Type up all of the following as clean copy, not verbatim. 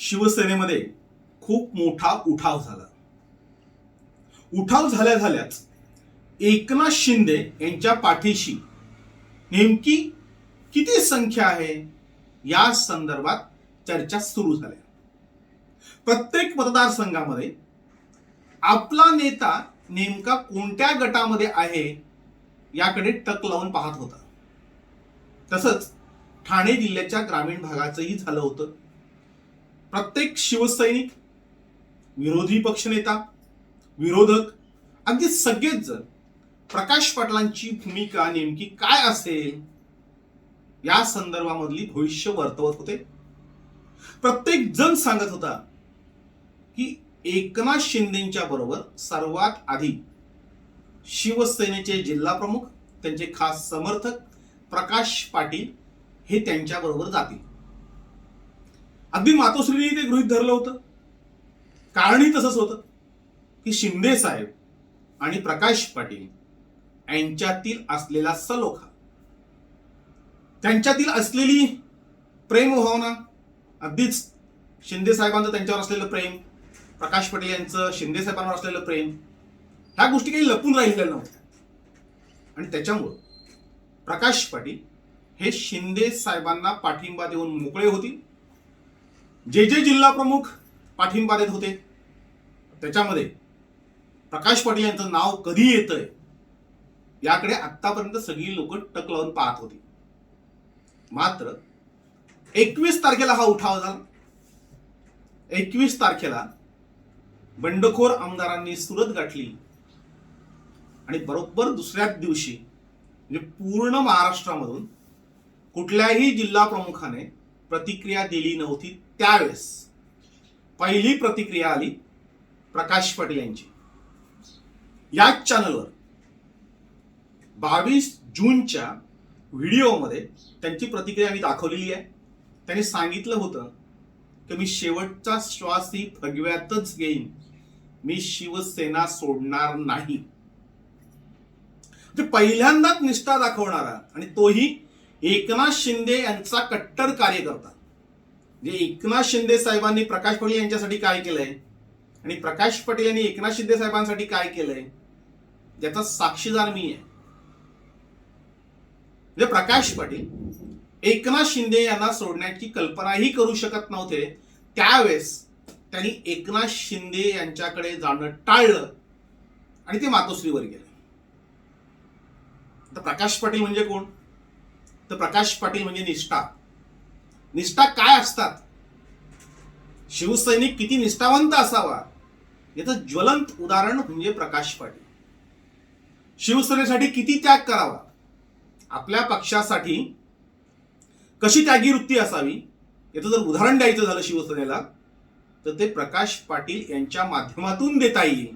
शिवसेनेमध्ये खूप मोठा उठाव झाला. उठाव झाल्या झाल्याच एकनाथ शिंदे यांच्या पाठीशी नेमकी किती संख्या आहे या संदर्भात चर्चा सुरू झाल्या. प्रत्येक मतदारसंघामध्ये आपला नेता नेमका कोणत्या गटामध्ये आहे याकडे टक लावून पाहत होता. तसंच ठाणे जिल्ह्याच्या ग्रामीण भागाचंही झालं होतं. प्रत्येक शिवसैनिक, विरोधी पक्षनेता, विरोधक अगदी सगळेच जण प्रकाश पाटलांची भूमिका नेमकी काय असेल या संदर्भामधली भविष्य वर्तवत होते. प्रत्येक जण सांगत होता की एकनाथ शिंदेच्या बरोबर सर्वात आधी शिवसेनेचे जिल्हा प्रमुख, त्यांचे खास समर्थक प्रकाश पाटील हे त्यांच्या बरोबर जातील. अगदी मातोश्रीने ते गृहीत धरलं होतं. कारणही तसंच होतं की शिंदे साहेब आणि प्रकाश पाटील यांच्यातील असलेला सलोखा, त्यांच्यातील असलेली प्रेम भावना, अगदीच शिंदे साहेबांचं त्यांच्यावर असलेलं प्रेम, प्रकाश पाटील यांचं शिंदे साहेबांवर असलेलं प्रेम, ह्या गोष्टी काही लपून राहिलेल्या नव्हत्या. आणि त्याच्यामुळं प्रकाश पाटील हे शिंदे साहेबांना पाठिंबा देऊन मोकळे होतील. जे जिल्हा प्रमुख पाठिंबा देत होते त्याच्यामध्ये प्रकाश पाटील यांचं नाव कधी येतंय याकडे आतापर्यंत सगळी लोक टक लावून पाहत होती. मात्र 21 तारखेला हा उठाव झाला. 21 तारखेला बंडखोर आमदारांनी सुरत गाठली आणि बरोबर दुसऱ्याच दिवशी म्हणजे पूर्ण महाराष्ट्रामधून कुठल्याही जिल्हा प्रमुखाने प्रतिक्रिया दिली नव्हती. त्यावेळेस पहिली प्रतिक्रिया आली प्रकाश पाटील यांची. याच चॅनलवर 22 जूनच्या व्हिडिओमध्ये त्यांची प्रतिक्रिया मी दाखवलेली आहे. त्यांनी सांगितलं होतं की मी शेवटचा श्वासही फगव्यातच घेईन, मी शिवसेना सोडणार नाही. पहिल्यांदाच निष्ठा दाखवणारा आणि तोही एकनाथ शिंदे यांचा कट्टर कार्यकर्ता. जे एकनाथ शिंदे साहेबांनी प्रकाश पाटील यांच्यासाठी काय केलंय आणि प्रकाश पाटील यांनी एकनाथ शिंदे साहेबांसाठी काय केलंय याचा साक्षीदार मी आहे. म्हणजे प्रकाश पाटील एकनाथ शिंदे यांना सोडण्याची कल्पनाही करू शकत नव्हते. त्यावेळेस त्यांनी एकनाथ शिंदे यांच्याकडे जाणं टाळलं आणि ते मातोश्रीवर गेले. तर प्रकाश पाटील म्हणजे कोण? तर प्रकाश पाटील म्हणजे निष्ठा. निष्ठा काय असतात, शिवसैनिक किती निष्ठावंत असावा याचं ज्वलंत उदाहरण म्हणजे प्रकाश पाटील. शिवसेनेसाठी किती त्याग करावा, आपल्या पक्षासाठी कशी त्यागी वृत्ती असावी याचं जर उदाहरण द्यायचं झालं शिवसेनेला तर ते प्रकाश पाटील यांच्या माध्यमातून देता येईल.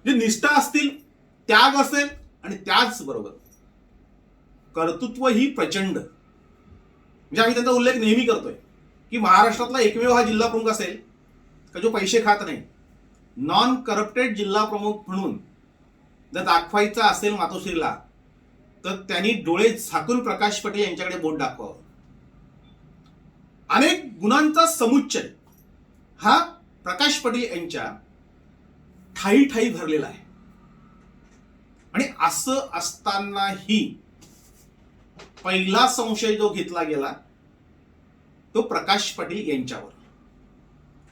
जे निष्ठा असतील, त्याग असेल आणि त्याचबरोबर कर्तृत्व ही प्रचंड. म्हणजे आम्ही त्यांचा उल्लेख नेहमी करतोय की महाराष्ट्रातला एकमेव हा जिल्हा प्रमुख असेल का जो पैसे खात नाही. नॉन करप्टेड जिल्हा प्रमुख म्हणून जर दाखवायचा असेल मातोश्रीला तर त्यांनी डोळे झाकून प्रकाश पाटील यांच्याकडे बोट दाखवावं. अनेक गुणांचा समुच्चय हा प्रकाश पाटील यांच्या ठाई ठाई भरलेला आहे. आणि असं असतानाही पहिला संशय जो घेतला गेला तो प्रकाश पाटील यांच्यावर.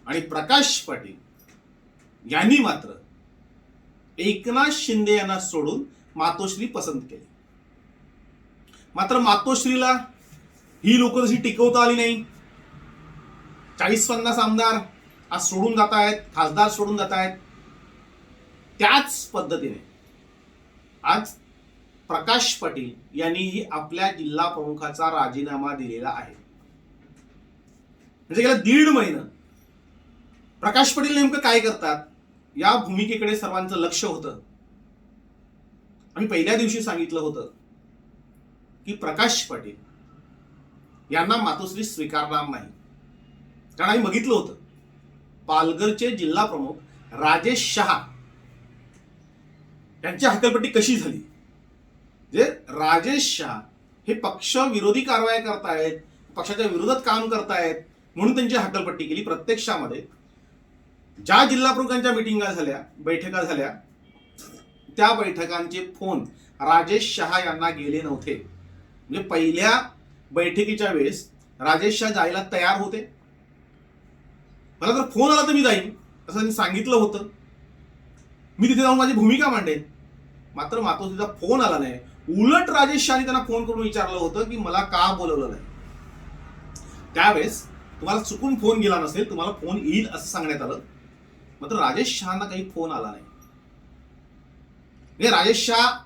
आणि प्रकाश पाटील यांनी मात्र एकनाथ शिंदे यांना सोडून मातोश्री पसंत केली. मात्र मातोश्रीला ही लोक जशी टिकवता आली नाही. 40-50 आमदार आज सोडून जात आहेत, खासदार सोडून जात आहेत. त्याच पद्धतीने आज प्रकाश पाटील यांनीही आपल्या जिल्हा प्रमुखाचा राजीनामा दिलेला आहे. म्हणजे गेल्या 1.5 महिना प्रकाश पाटील नेमकं काय करतात या भूमिकेकडे सर्वांचं लक्ष होतं. आम्ही पहिल्या दिवशी सांगितलं होतं की प्रकाश पाटील यांना मातोश्री स्वीकारणार नाही. कारण आम्ही बघितलं होतं पालघरचे जिल्हा प्रमुख राजेश शहा यांची हकलपट्टी कशी झाली. जे राजेश शहा हे पक्ष विरोधी कारवाया करतायत, पक्षाच्या विरोधात काम करतायत, म्हणून त्यांची हकालपट्टी केली. प्रत्यक्षामध्ये ज्या जिल्हा प्रमुखांच्या मिटिंगा झाल्या, बैठका झाल्या, त्या बैठकांचे फोन राजेश शहा यांना गेले नव्हते. म्हणजे पहिल्या बैठकीच्या वेळेस राजेश शहा जायला तयार होते. मला जर फोन आला तर मी जाईन असं त्यांनी सांगितलं होतं. मी तिथे जाऊन माझी भूमिका मांडेन. मात्र मातोश्रीचा फोन आला नाही. उलट राजेश शहानी त्यांना फोन करून विचारलं होतं की मला का बोलवलं नाही. त्यावेळेस तुम्हाला चुकून फोन गेला नसेल, तुम्हाला फोन येईल असं सांगण्यात आलं. मात्र राजेश शहांना काही फोन आला नाही. म्हणजे राजेश शहा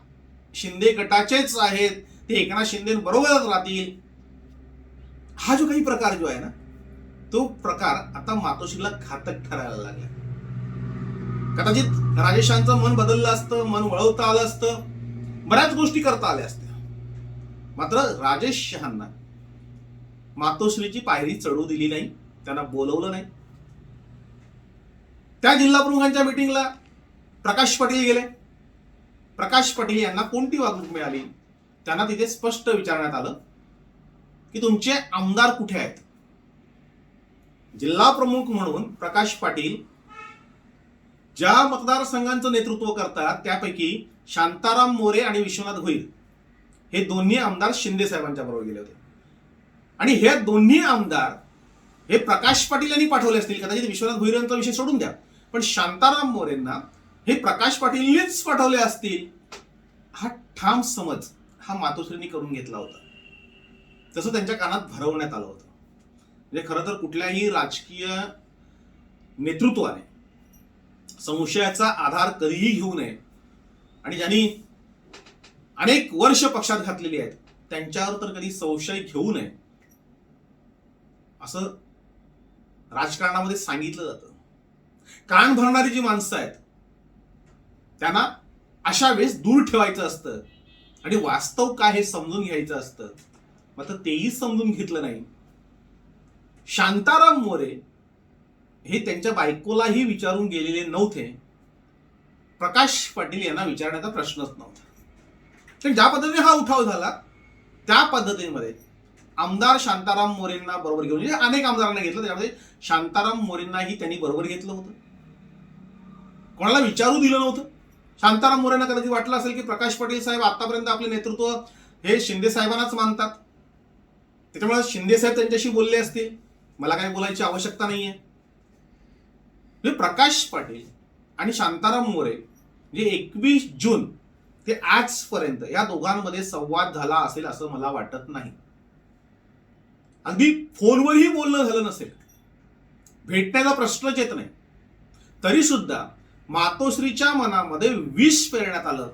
शिंदे गटाचेच आहेत, ते एकनाथ शिंदे बरोबरच राहतील. हा जो काही प्रकार जो आहे ना, तो प्रकार आता मातोश्रीला घातक ठरायला लागला. कदाचित राजेश शहांचं मन बदललं असतं, मन वळवता आलं असतं, बऱ्याच गोष्टी करता आल्या असत्या. मात्र राजेश शहांना मातोश्रीची पायरी चढू दिली नाही, त्यांना बोलवलं नाही. त्या जिल्हा प्रमुखांच्या मिटिंगला प्रकाश पाटील गेले. प्रकाश पाटील यांना कोणती वागणूक मिळाली? त्यांना तिथे स्पष्ट विचारण्यात आलं की तुमचे आमदार कुठे आहेत? जिल्हा प्रमुख म्हणून प्रकाश पाटील ज्या मतदारसंघांचं नेतृत्व करतात त्यापैकी शांताराम मोरे आणि विश्वनाथ भोईर हे दोन्ही आमदार शिंदे साहेबांच्या बरोबर गेले होते. आणि हे दोन्ही आमदार हे प्रकाश पाटील यांनी पाठवले असतील. कदाचित विश्वनाथ भोईर यांचा विषय सोडून द्या, पण शांताराम मोरेंना हे प्रकाश पाटीलनीच पाठवले असतील. हा ठाम समज हा मातोश्रींनी करून घेतला होता. तसं त्यांच्या कानात भरवण्यात आलं होतं. म्हणजे खरं तर कुठल्याही राजकीय नेतृत्वाने संशयाचा आधार कधीही घेऊ नये. आणि ज्यांनी अनेक वर्ष पक्षात घातलेली आहेत त्यांच्यावर तर कधी संशय घेऊ नये असं राजकारणामध्ये सांगितलं जातं. कान भरणारी जी माणसं आहेत त्यांना अशा वेळेस दूर ठेवायचं असतं आणि वास्तव काय हे समजून घ्यायचं असतं. मात्र तेही समजून घेतलं नाही. शांताराम मोरे हे त्यांच्या बायकोलाही विचारून गेलेले नव्हते. प्रकाश पाटील यांना विचारण्याचा प्रश्नच नव्हता. पण ज्या पद्धतीने हा उठाव झाला त्या पद्धतीमध्ये आमदार शांताराम मोरेंना बरोबर घेऊन, म्हणजे अनेक आमदारांना घेतलं, त्यामध्ये शांताराम मोरेंनाही त्यांनी बरोबर घेतलं होतं. कोणाला विचारू दिलं नव्हतं. शांताराम मोरेंना कदाचित वाटलं असेल की प्रकाश पाटील साहेब आतापर्यंत आपले नेतृत्व हे शिंदे साहेबांनाच मानतात, त्याच्यामुळे शिंदे साहेब त्यांच्याशी बोलले असतील, मला काही बोलायची आवश्यकता नाहीये. प्रकाश पाटील आणि शांताराम मोरे जे 21 जून ते आजपर्यंत या दोघांमध्ये संवाद झाला असेल असं मला वाटत नाही. अगदी फोनवरही बोलणं झालं नसेल, भेटण्याचा प्रश्नच येत नाही, तरी सुद्धा मातोश्रीच्या मनामध्ये विष पेरण्यात आलं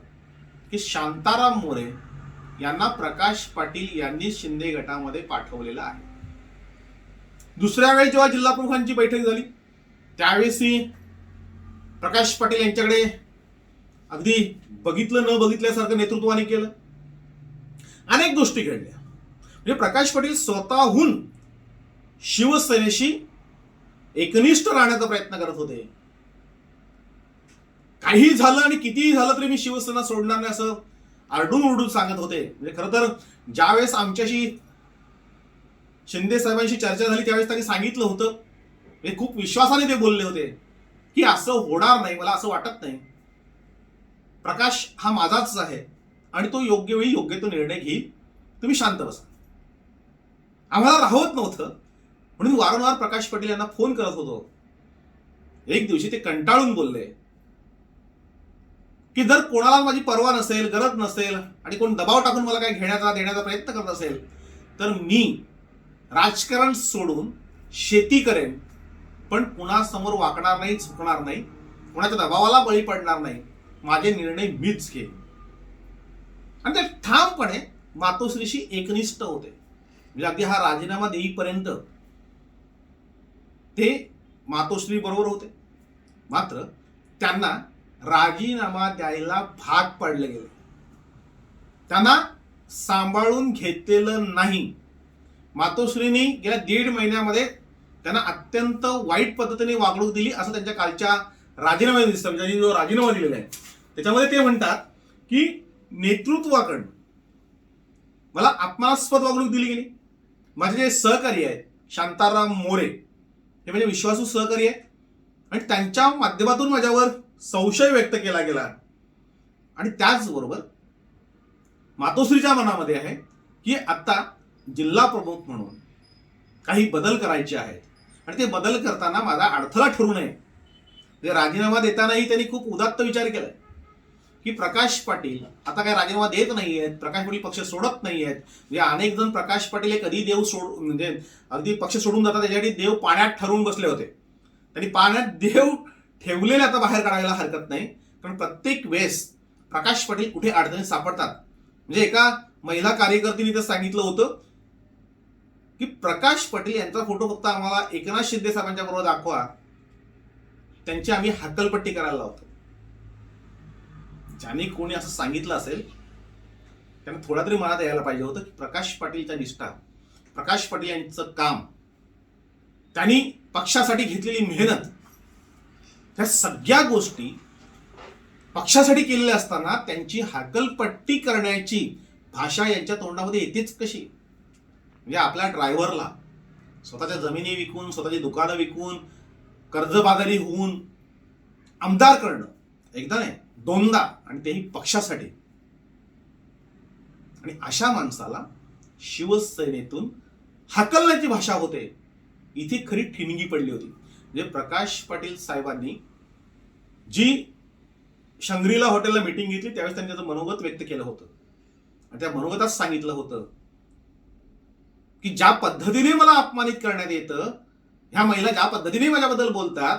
की शांताराम मोरे यांना प्रकाश पाटील यांनी शिंदे गटामध्ये पाठवलेलं आहे. दुसऱ्या वेळी जेव्हा जिल्हा प्रमुखांची बैठक झाली त्यावेळेसही प्रकाश पाटील यांच्याकडे अगदी बघितलं न बघितल्यासारखं नेतृत्वाने केलं. अनेक गोष्टी घडल्या. म्हणजे प्रकाश पाटील स्वतःहून शिवसेनेशी एकनिष्ठ राहण्याचा प्रयत्न करत होते. काही झालं आणि कितीही झालं तरी मी शिवसेना सोडणार नाही असं आरडून उरडून सांगत होते. म्हणजे खरं तर ज्यावेळेस आमच्याशी शिंदे साहेबांशी चर्चा झाली त्यावेळेस त्यांनी सांगितलं होतं, हे खूप विश्वासाने ते बोलले होते की असं होणार नाही, मला असं वाटत नाही, प्रकाश हा माझाच आहे आणि तो योग्य वेळी योग्य तो निर्णय घेईल, तुम्ही शांत बसा. आम्हाला राहत नव्हतं म्हणून वारंवार प्रकाश पाटील यांना फोन करत होतो. एक दिवशी ते कंटाळून बोलले की जर कोणाला माझी पर्वा नसेल, गरज नसेल आणि कोण दबाव टाकून मला काही घेण्याचा देण्याचा प्रयत्न करत असेल तर मी राजकारण सोडून शेती करेन, पण कुणासमोर वाकणार नाही, झुकणार नाही, कोणाच्या दबावाला बळी पडणार नाही, माझे निर्णय मीच घेईन. आणि ते ठामपणे मातोश्रीशी एकनिष्ठ होते. म्हणजे अगदी हा राजीनामा देईपर्यंत ते मातोश्री बरोबर होते. मात्र त्यांना राजीनामा द्यायला भाग पडले गेले. त्यांना सांभाळून घेतलेलं नाही. मातोश्रींनी गेल्या 1.5 महिन्यामध्ये त्यांना अत्यंत वाईट पद्धतीने वागणूक दिली असं त्यांच्या कालच्या राजीनाम्यात दिसतं. म्हणजे जो राजीनामा दिलेला आहे त्याच्यामध्ये ते म्हणतात की नेतृत्वाकडून मला अपमानास्पद वागणूक दिली गेली. माझे जे सहकारी आहेत शांताराम मोरे हे म्हणजे विश्वासू सहकारी आहे आणि त्यांच्या माध्यमातून माझ्यावर संशय व्यक्त केला गेला. आणि त्याचबरोबर मातोश्रीच्या मनामध्ये आहे की आता जिल्हा प्रमुख म्हणून काही बदल करायचे आहेत आणि ते बदल करताना माझा अडथळा ठरू नये. म्हणजे राजीनामा देतानाही त्यांनी खूप उदात्त विचार केलाय की प्रकाश पाटील आता काय राजीनामा देत नाहीयेत, प्रकाश पाटील पक्ष सोडत नाहीयेत. म्हणजे अनेक जण प्रकाश पाटील हे कधी देव म्हणजे अगदी पक्ष सोडून जातात त्याच्यासाठी देव पाण्यात ठरवून बसले होते. त्यांनी पाण्यात देव ठेवलेले आता बाहेर काढायला हरकत नाही, कारण प्रत्येक वेळेस प्रकाश पाटील कुठे अडचणी सापडतात. म्हणजे एका महिला कार्यकर्त्यांनी तर सांगितलं होतं की प्रकाश पाटील यांचा फोटो फक्त आम्हाला एकनाथ शिंदे साहेबांच्या बरोबर दाखवा, त्यांची आम्ही हक्कलपट्टी करायला लावतो. ज्यांनी कोणी असं सांगितलं असेल त्यांना थोडा तरी मनात यायला पाहिजे होतं की प्रकाश पाटीलचा निष्ठा, प्रकाश पाटील यांचं काम, त्यांनी पक्षासाठी घेतलेली मेहनत, ह्या सगळ्या गोष्टी पक्षासाठी केलेल्या असताना त्यांची हकलपट्टी करण्याची भाषा यांच्या तोंडामध्ये येतेच कशी? म्हणजे आपल्या ड्रायव्हरला स्वतःच्या जमिनी विकून, स्वतःची दुकानं विकून, कर्जबाजारी होऊन आमदार करणं, एकदा नाही दोनदा, आणि तेही पक्षासाठी. आणि अशा माणसाला शिवसेनेतून हाकलण्याची भाषा होते, इथे खरी ठिणगी पडली होती. म्हणजे प्रकाश पाटील साहेबांनी जी शंग्रीला हॉटेलला मीटिंग घेतली त्यावेळेस त्यांनी त्याचं मनोगत व्यक्त केलं होतं आणि त्या मनोगतात सांगितलं होतं की ज्या पद्धतीने मला अपमानित करण्यात येतं, ह्या महिला ज्या पद्धतीने माझ्याबद्दल बोलतात,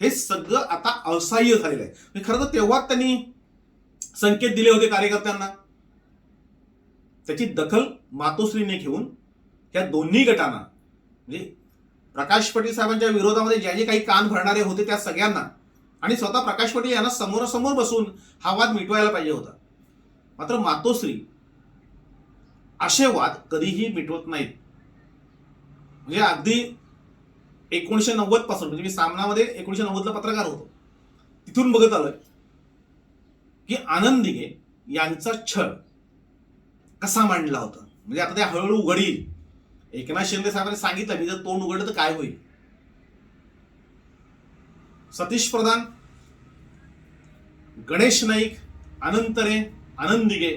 हे सगळं आता असह्य झालेलं आहे. म्हणजे खरं तर तेव्हाच त्यांनी संकेत दिले होते कार्यकर्त्यांना. त्याची दखल मातोश्रीने घेऊन या दोन्ही गटांना, म्हणजे प्रकाश पाटील साहेबांच्या विरोधामध्ये ज्या जे काही कान भरणारे होते त्या सगळ्यांना, आणि स्वतः प्रकाश पाटील यांना समोरासमोर बसून हा वाद मिटवायला पाहिजे होता. मात्र मातोश्री असे वाद कधीही मिटवत नाहीत. म्हणजे अगदी 1990 पासून, म्हणजे मी सामनामध्ये 1990ला पत्रकार होतो, तिथून बघत आलोय की आनंद दिघे यांचा छळ कसा मांडला होता. म्हणजे आता ते हळूहळू उघडील. एकनाथ शिंदे साहेबांनी सांगितलं मी जर तोंड उघडलं तर काय होईल. सतीश प्रधान, गणेश नाईक, अनंतरे, आनंद दिघे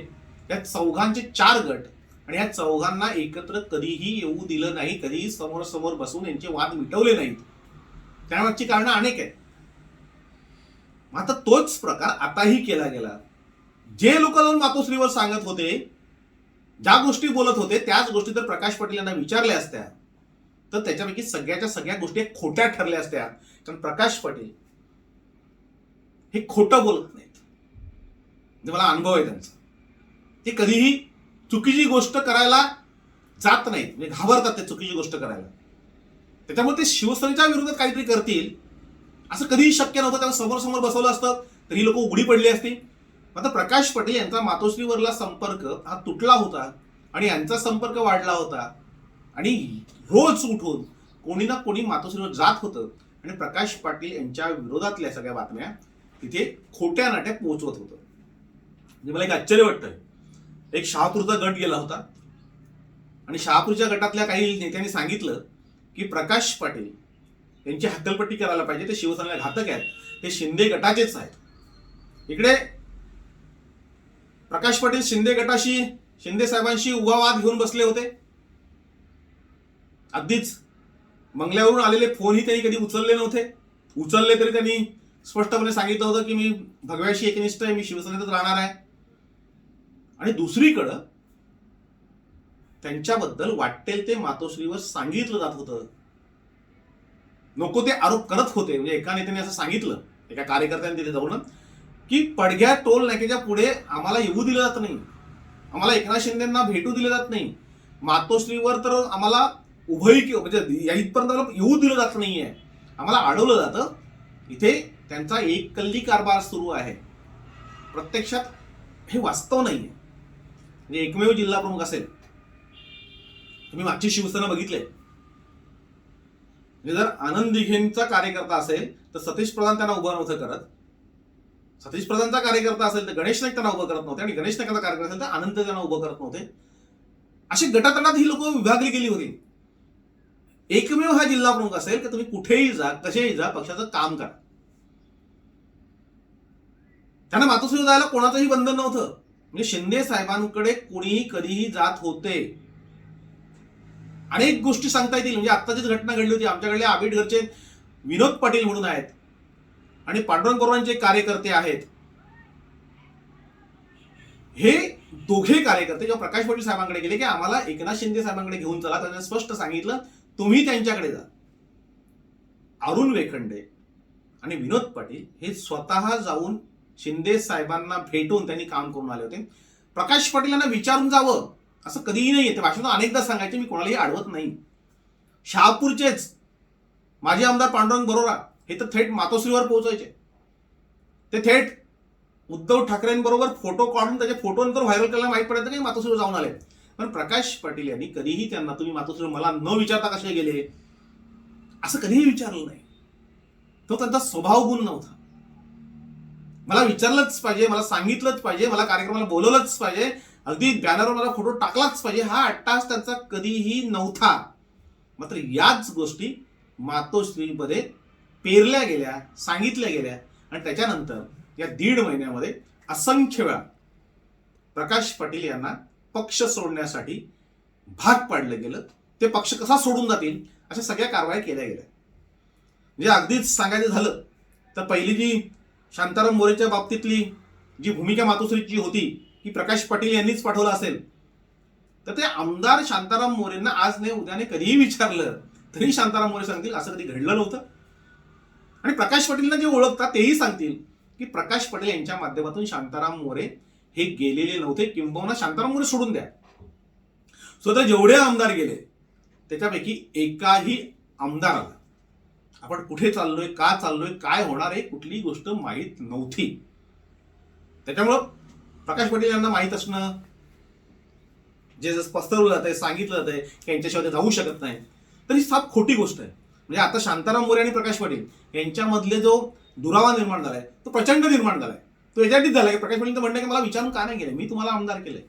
या चौघांचे 4 गट, आणि या चौघांना एकत्र कधीही येऊ दिलं नाही, कधीही समोरासमोर बसून यांचे वाद मिटवले नाहीत. त्यामागची कारणं अनेक आहेत. मात्र तोच प्रकार आताही केला गेला. जे लोक जाऊन मातोश्रीवर सांगत होते, ज्या गोष्टी बोलत होते, त्याच गोष्टी जर प्रकाश पाटील यांना विचारल्या असत्या तर त्याच्यापैकी सगळ्याच्या सगळ्या गोष्टी खोट्या ठरल्या असत्या. कारण प्रकाश पाटील हे खोटं बोलत नाहीत. म्हणजे मला अनुभव आहे त्यांचा. ते कधीही चुकीची गोष्ट करायला जात नाहीत, म्हणजे घाबरतात ते चुकीची गोष्ट करायला. त्याच्यामुळे ते शिवसेनेच्या विरोधात काहीतरी करतील असं कधीही शक्य नव्हतं. त्याला समोर बसवलं असतं तर ही लोक उघडी पडली असती. मात्र प्रकाश पाटील यांचा मातोश्रीवरला संपर्क हा तुटला होता आणि यांचा संपर्क वाढला होता, आणि रोज उठून कोणी ना कोणी मातोश्रीवर जात होतं आणि प्रकाश पाटील यांच्या विरोधातल्या सगळ्या बातम्या तिथे खोट्या नाट्या पोहोचवत होतं. म्हणजे मला एक आश्चर्य वाटतंय, एक शहापूरचा गट गेला होता आणि शहापूरच्या गटातल्या काही नेत्यांनी सांगितलं की प्रकाश पाटील यांची हक्कलपट्टी करायला पाहिजे, ते शिवसेनेला घातक आहेत, ते शिंदे गटाचेच आहेत. इकडे प्रकाश पाटील शिंदे गटाशी, शिंदे साहेबांशी उभा वाद घेऊन बसले होते. अगदीच बंगल्यावरून आलेले फोनही त्यांनी कधी उचलले नव्हते. उचलले तरी त्यांनी स्पष्टपणे सांगितलं होतं की मी भगव्याशी एकनिष्ठ आहे, मी शिवसेनेतच राहणार आहे. आणि दुसरीकडं त्यांच्याबद्दल वाटेल ते मातोश्रीवर सांगितलं जात होतं. नको ते आरोप करत होते. म्हणजे एका नेत्याने असं सांगितलं, एका कार्यकर्त्याने तिथे जाऊन, की पडघ्या टोल नाक्याच्या पुढे आम्हाला येऊ दिलं जात नाही, आम्हाला एकनाथ शिंदेंना भेटू दिलं जात नाही, मातोश्रीवर तर आम्हाला उभही म्हणजे या इथपर्यंत येऊ दिलं जात नाहीये, आम्हाला अडवलं जातं. इथे त्यांचा एक कल्ली कारभार सुरू आहे. प्रत्यक्षात हे वास्तव नाहीये. म्हणजे एकमेव जिल्हा प्रमुख असेल, तुम्ही मागची शिवसेना बघितले, म्हणजे जर आनंद दिघेंचा कार्यकर्ता असेल तर सतीश प्रधान त्यांना उभं नव्हतं करत, सतीश प्रधानचा कार्यकर्ता असेल तर गणेश नाईक त्यांना उभं करत नव्हते, आणि गणेश नाईकांचा कार्यकर्ता असेल तर आनंद त्यांना उभं करत नव्हते. अशी गटातटात ही लोक विभागली गेली होती. एकमेव हा जिल्हा प्रमुख असेल की तुम्ही कुठेही जा, कसेही जा, पक्षाचं काम करा. त्यांना मातोश्रीवर जायला कोणाचंही बंधन नव्हतं. म्हणजे शिंदे साहेबांकडे कुणीही कधीही जात होते. अनेक गोष्टी सांगता येतील. म्हणजे आत्ताचीच घटना घडली होती. आमच्याकडे आबिडघरचे विनोद पाटील म्हणून आहेत आणि पांडुरंग गोरवांचे कार्यकर्ते आहेत. हे दोघे कार्यकर्ते जेव्हा प्रकाश पाटील साहेबांकडे गेले की आम्हाला एकनाथ शिंदे साहेबांकडे घेऊन चला, त्यांनी स्पष्ट सांगितलं तुम्ही त्यांच्याकडे जा. अरुण वेखंडे आणि विनोद पाटील हे स्वतः जाऊन शिंदे साहेबांना भेटून त्यांनी काम करून आले होते. प्रकाश पाटील यांना विचारून जावं असं कधीही नाही येते. भाषणात अनेकदा सांगायचे, मी कोणालाही अडवत नाही. शहापूरचेच माजी आमदार पांडुरंग बरोरा हे तर थेट मातोश्रीवर पोहोचायचे. ते थेट उद्धव ठाकरेंबरोबर फोटो काढून त्याचे फोटो नंतर व्हायरल करायला माहीत पडायचं की मातोश्रीवर जाऊन आले. पण प्रकाश पाटील यांनी कधीही त्यांना तुम्ही मातोश्रीवर मला न विचारता कसे गेले असं कधीही विचारलं नाही. तो त्यांचा स्वभाव गुण नव्हता. मला विचारलंच पाहिजे, मला सांगितलंच पाहिजे, मला कार्यक्रमाला बोलवलंच पाहिजे, अगदी बॅनरवर मला फोटो टाकलाच पाहिजे, हा अट्टास त्यांचा कधीही नव्हता. मात्र याच गोष्टी मातोश्रीमध्ये पेरल्या गेल्या, सांगितल्या गेल्या आणि त्याच्यानंतर या 1.5 महिन्यामध्ये असंख्य वेळा प्रकाश पाटील यांना पक्ष सोडण्यासाठी भाग पाडलं गेलं. ते पक्ष कसा सोडून जातील अशा सगळ्या कारवाया केल्या गेल्या. म्हणजे अगदीच सांगायचं झालं तर पहिली जी शांताराम मोरेच्या बाबतीतली जी भूमिका मातोश्रीची होती की प्रकाश पाटील यांनीच पाठवलं असेल, तर ते आमदार शांताराम मोरेंना आज नाही उद्याने कधीही विचारलं तरी शांताराम मोरे सांगतील असं कधी घडलं नव्हतं. आणि प्रकाश पाटीलना जे ओळखतात तेही सांगतील की प्रकाश पाटील यांच्या माध्यमातून शांताराम मोरे हे गेलेले नव्हते. किंबहुना शांताराम मोरे सोडून द्या, स्वतः जेवढे आमदार गेले त्याच्यापैकी एकाही आमदाराला आपण कुठे चाललोय, का चाललोय, काय होणार आहे कुठलीही गोष्ट माहीत नव्हती. त्याच्यामुळं प्रकाश पाटील यांना माहीत असणं, जे पसरवलं जात आहे, सांगितलं जात आहे की यांच्याशिवाय ते जाऊ शकत नाही, तर ही साफ खोटी गोष्ट आहे. म्हणजे आता शांताराम मोरे आणि प्रकाश पाटील यांच्यामधले जो दुरावा निर्माण झालाय तो प्रचंड निर्माण झालाय. तो याच्यासाठीच झालाय की प्रकाश पाटील म्हणणं की मला विचारून का नाही केलं, मी तुम्हाला आमदार केलंय,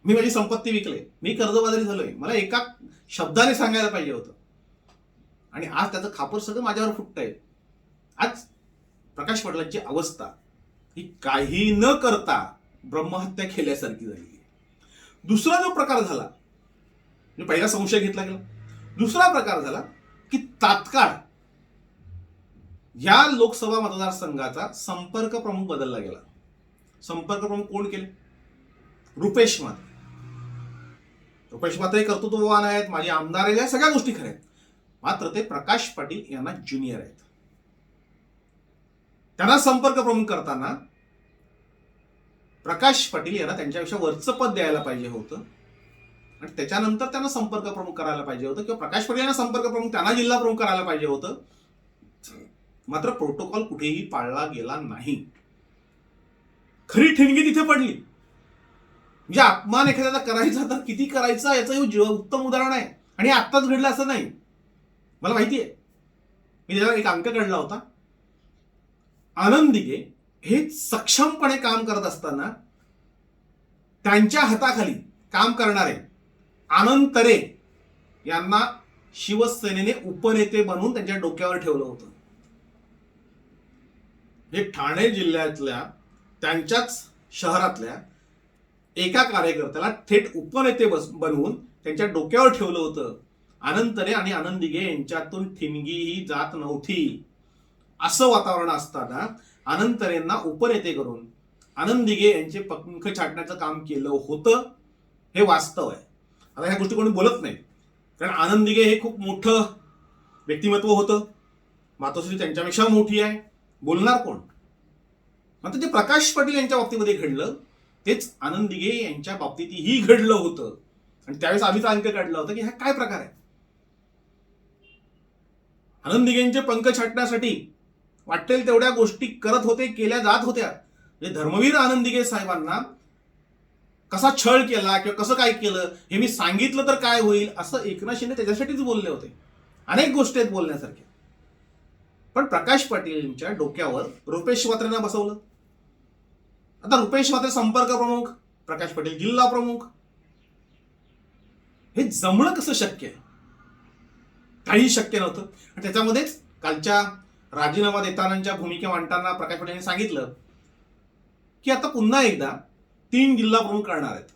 मी माझी संपत्ती विकले, मी कर्जबाजारी झालोय, मला एका शब्दाने सांगायला पाहिजे होतं. आणि आज त्याचं खापर सगळं माझ्यावर फुटतंय. आज प्रकाश पाटलांची अवस्था ही काही न करता ब्रह्महत्या केल्यासारखी झाली. दुसरा जो प्रकार झाला, म्हणजे पहिला संशय घेतला गेला, दुसरा प्रकार झाला की तात्काळ या लोकसभा मतदारसंघाचा संपर्क प्रमुख बदलला गेला. संपर्क प्रमुख कोण केले? रुपेश म्हात्रे. रुपेश म्हात्रे कर्तृत्ववान आहेत, माझे आमदार आहेत, या सगळ्या गोष्टी खऱ्या आहेत. मात्र ते प्रकाश पाटील यांना ज्युनियर आहेत. त्यांना संपर्क प्रमुख करताना प्रकाश पाटील यांना त्यांच्यापेक्षा वरचं पद द्यायला पाहिजे होतं आणि त्याच्यानंतर त्यांना संपर्क प्रमुख करायला पाहिजे होतं, किंवा प्रकाश पाटील यांना संपर्क प्रमुख त्यांना जिल्हा प्रमुख करायला पाहिजे होतं. मात्र प्रोटोकॉल कुठेही पाळला गेला नाही. खरी ठिणगी तिथे पडली. म्हणजे अपमान एखाद्याचा करायचा तर किती करायचा याचं हे उत्तम उदाहरण आहे. आणि आत्ताच घडलं असं नाही, मला माहिती आहे. मी त्याच्यावर एक अंक काढला होता. आनंद दिघे हे सक्षमपणे काम करत असताना त्यांच्या हाताखाली काम करणारे आनंद तरे यांना शिवसेनेने उपनेते बनवून त्यांच्या डोक्यावर ठेवलं होतं. हे ठाणे जिल्ह्यातल्या त्यांच्याच शहरातल्या एका कार्यकर्त्याला थेट उपनेते बनवून त्यांच्या डोक्यावर ठेवलं होतं. आनंद तरे आणि आनंद दिघे यांच्यातून ठिणगीही जात नव्हती. असं वातावरण असताना आनंद तरेंना उपनेते करून आनंद दिघे यांचे पंख छाटण्याचं काम केलं होतं, हे वास्तव आहे. आता ह्या गोष्टी कोणी बोलत नाही, कारण आनंद दिघे हे खूप मोठं व्यक्तिमत्व होतं. मातोश्री त्यांच्यापेक्षा मोठी आहे, बोलणार कोण? मात्र जे प्रकाश पाटील यांच्या बाबतीमध्ये घडलं तेच आनंद दिघे यांच्या बाबतीतही घडलं होतं. आणि त्यावेळेस आम्हीच अंक काढला होता की हा काय प्रकार आहे. आनंद दिघेंचे पंख छाटण्यासाठी वाटेल तेवढ्या गोष्टी करत होते, केल्या जात होत्या. म्हणजे धर्मवीर आनंद दिघे साहेबांना कसा छळ केला किंवा कसं काय केलं हे मी सांगितलं तर काय होईल असं एकनाथ शिंदे त्याच्यासाठीच बोलले होते. अनेक गोष्टी आहेत बोलण्यासारख्या. पण प्रकाश पाटीलच्या डोक्यावर रुपेश म्हात्रेंना बसवलं. आता रुपेश म्हात्रे संपर्क प्रमुख, प्रकाश पाटील जिल्हा प्रमुख, हे जमणं कसं शक्य आहे? काही शक्य नव्हतं. आणि त्याच्यामध्येच कालच्या राजीनामा देतानाच्या भूमिका मांडताना प्रकाश पाटील यांनी सांगितलं की आता पुन्हा एकदा 3 जिल्हा प्रमुख करणार आहेत.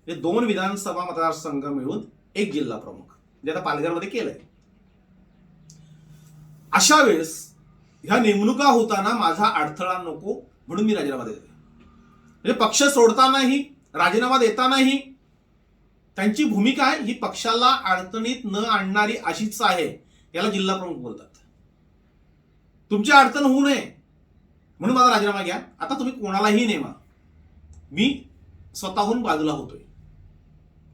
हे 2 विधानसभा मतदारसंघ मिळून 1 जिल्हा प्रमुख, जे आता पालघरमध्ये केलंय. अशा वेळेस ह्या नेमणुका होताना माझा अडथळा नको म्हणून मी राजीनामा देतोय. म्हणजे पक्ष सोडतानाही राजीनामा देतानाही त्यांची भूमिका आहे ही पक्षाला अडचणीत न आणणारी अशीच आहे. याला जिल्हा प्रमुख बोलतात. तुमची अडचण होऊ नये म्हणून माझा राजीनामा घ्या. आता तुम्ही कोणालाही नेमा, मी स्वतःहून बाजूला होतोय.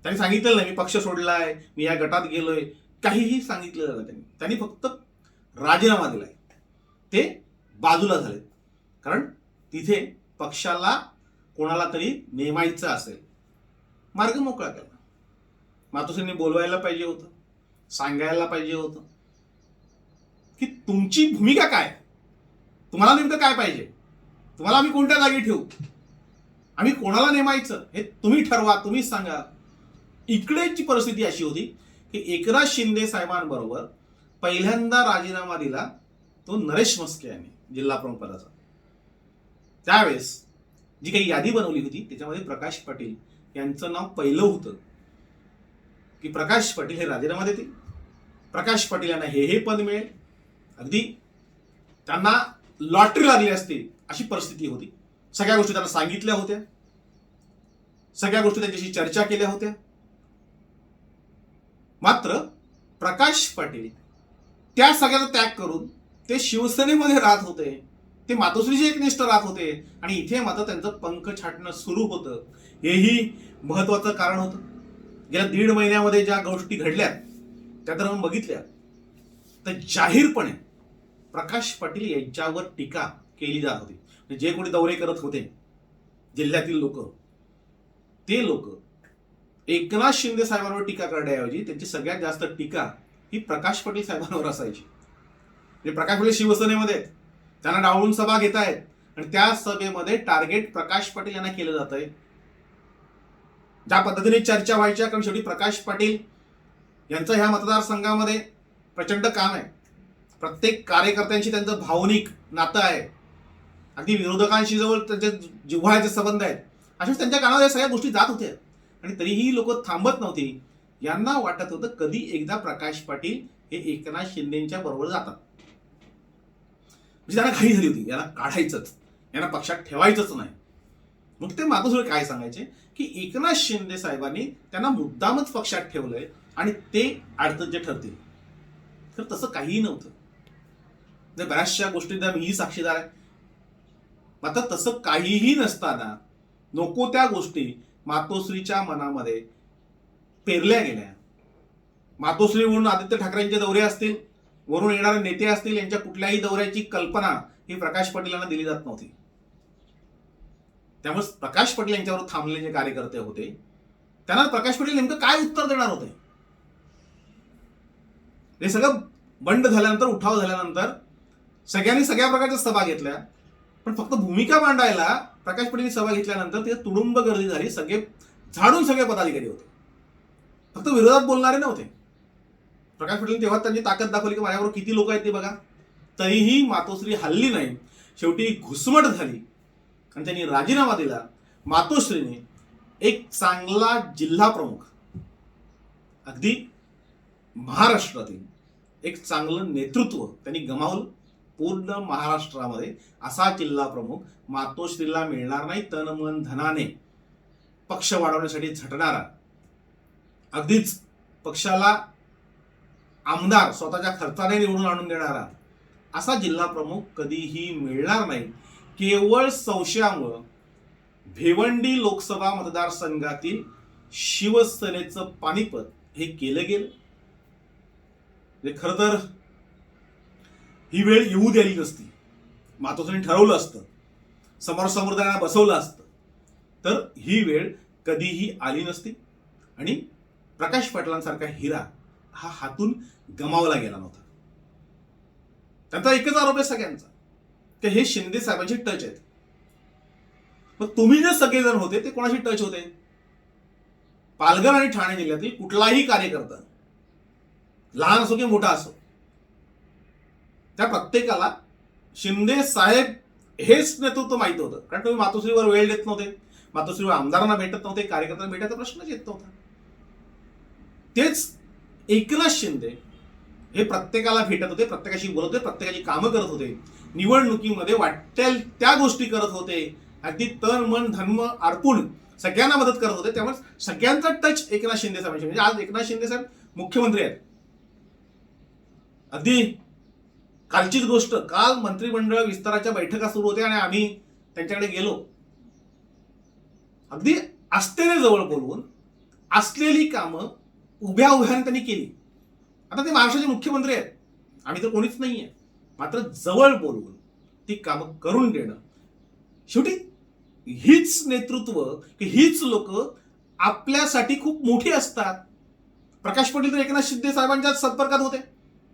त्यांनी सांगितलेलं नाही मी पक्ष सोडलाय, मी या गटात गेलोय, काहीही सांगितलेलं नाही. त्यांनी फक्त राजीनामा दिलाय. ते बाजूला झाले कारण तिथे पक्षाला कोणाला तरी नेमायचं असेल, मार्ग मोकळा केला. मातोश्रींनी बोलवायला पाहिजे होतं, सांगायला पाहिजे होतं की तुमची भूमिका काय, तुम्हाला नेमकं काय पाहिजे, तुम्हाला आम्ही कोणत्या जागी ठेवू, आम्ही कोणाला नेमायचं हे तुम्ही ठरवा, तुम्हीच सांगा. इकडेची परिस्थिती अशी होती की एकनाथ शिंदे साहेबांबरोबर पहिल्यांदा राजीनामा दिला तो नरेश म्हस्के यांनी जिल्हा प्रमुख पदाचा. त्यावेळेस जी काही यादी बनवली होती त्याच्यामध्ये प्रकाश पाटील यांचं नाव पहिलं होतं की प्रकाश पाटील हे राजीनामा देतील, प्रकाश पाटील यांना हे पद मिळेल. अगदी त्यांना लॉटरी लागली असती अशी परिस्थिती होती. सगळ्या गोष्टी त्यांना सांगितल्या होत्या, सगळ्या गोष्टी त्यांच्याशी चर्चा केल्या होत्या. मात्र प्रकाश पाटील त्या सगळ्याचा त्याग करून ते शिवसेनेमध्ये राहत होते, ते मातोश्रीचे एकनिष्ठ राहत होते आणि इथे मात्र त्यांचं पंख छाटणं सुरू होतं. हेही महत्वाचं कारण होतं. गेल्या 1.5 महिन्यामध्ये ज्या गोष्टी घडल्या त्या तर आपण बघितल्या, तर जाहीरपणे प्रकाश पाटील यांच्यावर टीका केली जात होती. जे कोणी दौरे करत होते जिल्ह्यातील लोक, ते लोक एकनाथ शिंदे साहेबांवर टीका करण्याऐवजी त्यांची सगळ्यात जास्त टीका ही प्रकाश पाटील साहेबांवर असायची. म्हणजे प्रकाश पाटील शिवसेनेमध्ये आहेत, त्यांना डावलून सभा घेत आहेत आणि त्या सभेमध्ये टार्गेट प्रकाश पाटील यांना केलं जात आहे. ज्या पद्धतीने चर्चा व्हायच्या, कारण शेवटी प्रकाश पाटील यांचं ह्या मतदारसंघामध्ये प्रचंड काम आहे. प्रत्येक कार्यकर्त्यांशी त्यांचं भावनिक नातं आहे. अगदी विरोधकांशी जवळ त्यांचे जिव्हाळ्याचे संबंध आहेत. अशाच त्यांच्या कानावर या सगळ्या गोष्टी जात होत्या आणि तरीही लोक थांबत नव्हती. यांना वाटत होतं कधी एकदा प्रकाश पाटील हे एकनाथ शिंदेच्या बरोबर जातात. म्हणजे त्यांना घाई झाली होती, यांना काढायचंच, यांना पक्षात ठेवायचंच नाही. मग ते मातोश्री काय सांगायचे की एकनाथ शिंदे साहेबांनी त्यांना मुद्दामच पक्षात ठेवलंय आणि ते अडचणीचे ठरतील. तर तसं काहीही नव्हतं. बऱ्याचशा गोष्टींना मीही साक्षीदार आहे. मात्र तसं काहीही नसताना नको त्या गोष्टी मातोश्रीच्या मनामध्ये पेरल्या गेल्या. मातोश्री म्हणून आदित्य ठाकरेंचे दौरे असतील, वरून येणारे नेते असतील, यांच्या कुठल्याही दौऱ्याची कल्पना ही प्रकाश पाटील यांना दिली जात नव्हती. त्यामुळे प्रकाश पाटील यांच्यावर थांबलेले जे कार्यकर्ते होते त्यांना प्रकाश पाटील नेमकं काय उत्तर देणार होते. हे सगळं बंड झाल्यानंतर, उठाव झाल्यानंतर सगळ्यांनी सगळ्या प्रकारच्या सभा घेतल्या, पण फक्त भूमिका मांडायला प्रकाश पाटील सभा घेतल्यानंतर तिथे तुडुंब गर्दी झाली. सगळे झाडून सगळे पदाधिकारी होते, फक्त विरोधात बोलणारे नव्हते. प्रकाश पाटील तेव्हा त्यांनी ताकद दाखवली की माझ्याबरोबर किती लोक आहेत ते बघा. तरीही मातोश्री हल्ली नाही. शेवटी घुसमट झाली आणि त्यांनी राजीनामा दिला. मातोश्रीने एक चांगला जिल्हा प्रमुख, अगदी महाराष्ट्रातील एक चांगलं नेतृत्व त्यांनी गमावलं. पूर्ण महाराष्ट्रामध्ये असा जिल्हा प्रमुख मातोश्रीला मिळणार नाही. तन मन धनाने पक्ष वाढवण्यासाठी झटणारा, अगदीच पक्षाला आमदार स्वतःच्या खर्चाने निवडून आणून देणारा असा जिल्हा प्रमुख कधीही मिळणार नाही. केवळ संशयामुळं भिवंडी लोकसभा मतदारसंघातील शिवसेनेचं पानिपत हे केलं गेलं. खरं तर ही वेळ येऊ द्यायली नसती. मातोश्रींनी ठरवलं असतं, समोरासमोर त्यांना बसवलं असतं, तर ही वेळ कधीही आली नसती आणि प्रकाश पाटलांसारखा हिरा हा हातून गमावला गेला नव्हता. त्यांचा एकच आरोप आहे सगळ्यांचा की हे शिंदे साहेबांचे टच आहेत. मग तुम्ही जे सगळेजण होते ते कोणाशी टच होते? पालघर आणि ठाणे जिल्ह्यातील कुठलाही कार्यकर्ता लहान असो की मोठा असो, त्या प्रत्येकाला शिंदे साहेब हेच नेतृत्व माहित होतं. कारण तुम्ही मातोश्रीवर वेळ देत नव्हते, मातोश्रीवर आमदारांना भेटत नव्हते, कार्यकर्त्यांना भेटायचा प्रश्नच येत नव्हता. तेच एकनाथ शिंदे हे प्रत्येकाला भेटत होते, प्रत्येकाशी बोलत होते, प्रत्येकाची कामं करत होते, निवडणुकीमध्ये वाटेल त्या गोष्टी करत होते, अगदी तन मन धर्म अर्पून सगळ्यांना मदत करत होते. त्यामुळे सगळ्यांचा टच एकनाथ शिंदे साहेबांशी, म्हणजे आज एकनाथ शिंदे साहेब मुख्यमंत्री आहेत. अगदी कालचीच गोष्ट, काल मंत्रिमंडळ विस्ताराच्या बैठका सुरू होत्या आणि आम्ही त्यांच्याकडे गेलो. अगदी आस्थेने जवळ बोलवून असलेली कामं उभ्या उभ्याने त्यांनी केली. आता ते महाराष्ट्राचे मुख्यमंत्री आहेत, आम्ही तर कोणीच नाहीये, मात्र जवळ बोलवून ती कामं करून देणं. शेवटी हीच नेतृत्व की हीच लोक आपल्यासाठी खूप मोठी असतात. प्रकाश पाटील तर एकनाथ शिंदे साहेबांच्याच संपर्कात होते,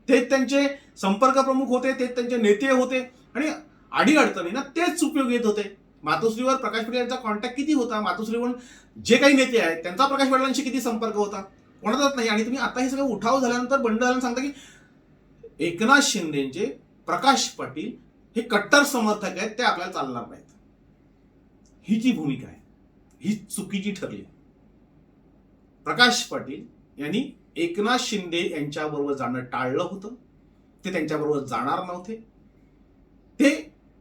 ते त्यांचे संपर्क प्रमुख होते, ते त्यांचे नेते होते आणि अडीअडचणींना तेच उपयोगी येत होते. मातोश्रीवर प्रकाश पाटील यांचा कॉन्टॅक्ट किती होता, मातोश्रीवर जे काही नेते आहेत त्यांचा प्रकाश पाटलांशी किती संपर्क होता, कोणाचाच नाही. आणि तुम्ही आता हे सगळं उठाव झाल्यानंतर बंड झाल्यानंतर सांगता की एकनाथ शिंदेचे प्रकाश पाटील हे कट्टर समर्थक आहेत, ते आपल्याला चालणार नाहीत. ही जी भूमिका आहे ही चुकीची ठरली. प्रकाश पाटील यांनी एकनाथ शिंदे यांच्याबरोबर जाणं टाळलं होतं, ते त्यांच्याबरोबर जाणार नव्हते. ते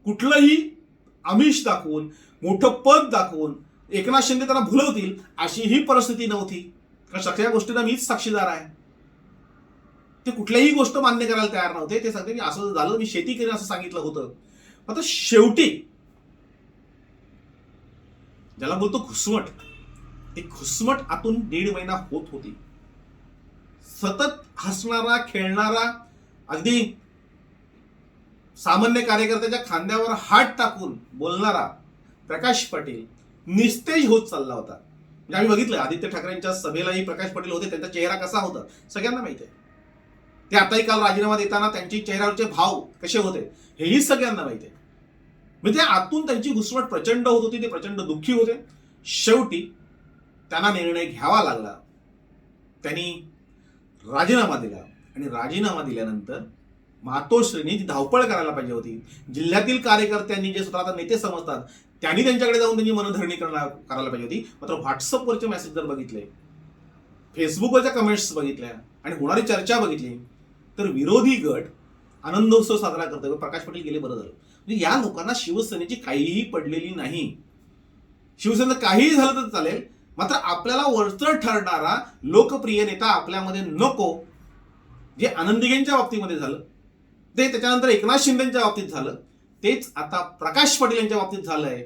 कुठलंही आमिष दाखवून, मोठं पद दाखवून एकनाथ शिंदे त्यांना भुलवतील अशी ही परिस्थिती नव्हती. कारण सगळ्या गोष्टींना मीच साक्षीदार आहे. ते कुठल्याही गोष्ट मान्य करायला तयार नव्हते. ते सांगते की असं झालं, मी शेती करेन असं सांगितलं होतं. आता शेवटी ज्याला बोलतो घुसमट, ती घुसमट आतून 1.5 महिना होत होती. सतत हसणारा, खेळणारा, अगदी सामान्य कार्यकर्त्याच्या खांद्यावर हात टाकून बोलणारा प्रकाश पाटील निस्तेज होत चालला होता. म्हणजे आम्ही बघितलं, आदित्य ठाकरेंच्या सभेलाही प्रकाश पाटील होते, त्यांचा चेहरा कसा होता सगळ्यांना माहिती आहे. ते आताही काल राजीनामा देताना त्यांची चेहऱ्यावरचे भाव कसे होते हेही सगळ्यांना माहिती आहे. म्हणजे आतून त्यांची घुसमट प्रचंड होत होती, ते प्रचंड दुःखी होते. शेवटी त्यांना निर्णय घ्यावा लागला. त्यांनी राजीनामा दिला आणि राजीनामा दिल्यानंतर मातोश्रींनी जी धावपळ करायला पाहिजे होती, जिल्ह्यातील कार्यकर्त्यांनी जे स्वतः नेते समजतात त्यांनी त्यांच्याकडे जाऊन त्यांची मनधरणी करायला पाहिजे होती. मात्र व्हॉट्सअपवरचे मेसेज जर बघितले, फेसबुकवरच्या कमेंट्स बघितल्या आणि होणारी चर्चा बघितली, तर विरोधी गट आनंदोत्सव साजरा करतोय, प्रकाश पाटील गेले बरं झालं. म्हणजे या लोकांना शिवसेनेची काहीही पडलेली नाही. शिवसेनेचं काहीही झालं तर चालेल, मात्र आपल्याला वरचढ ठरणारा लोकप्रिय नेता आपल्यामध्ये नको. जे आनंद दिघेंच्या बाबतीमध्ये झालं, ते त्याच्यानंतर एकनाथ शिंदेच्या बाबतीत झालं, तेच आता प्रकाश पाटील यांच्या बाबतीत झालंय.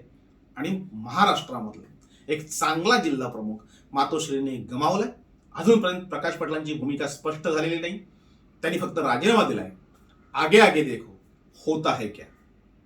आणि महाराष्ट्रामधला एक चांगला जिल्हा प्रमुख मातोश्रीने गमावलाय. अजूनपर्यंत प्रकाश पाटलांची भूमिका स्पष्ट झालेली नाही. त्यांनी फक्त राजीनामा दिलाय. आगे आगे देखो होता है क्या.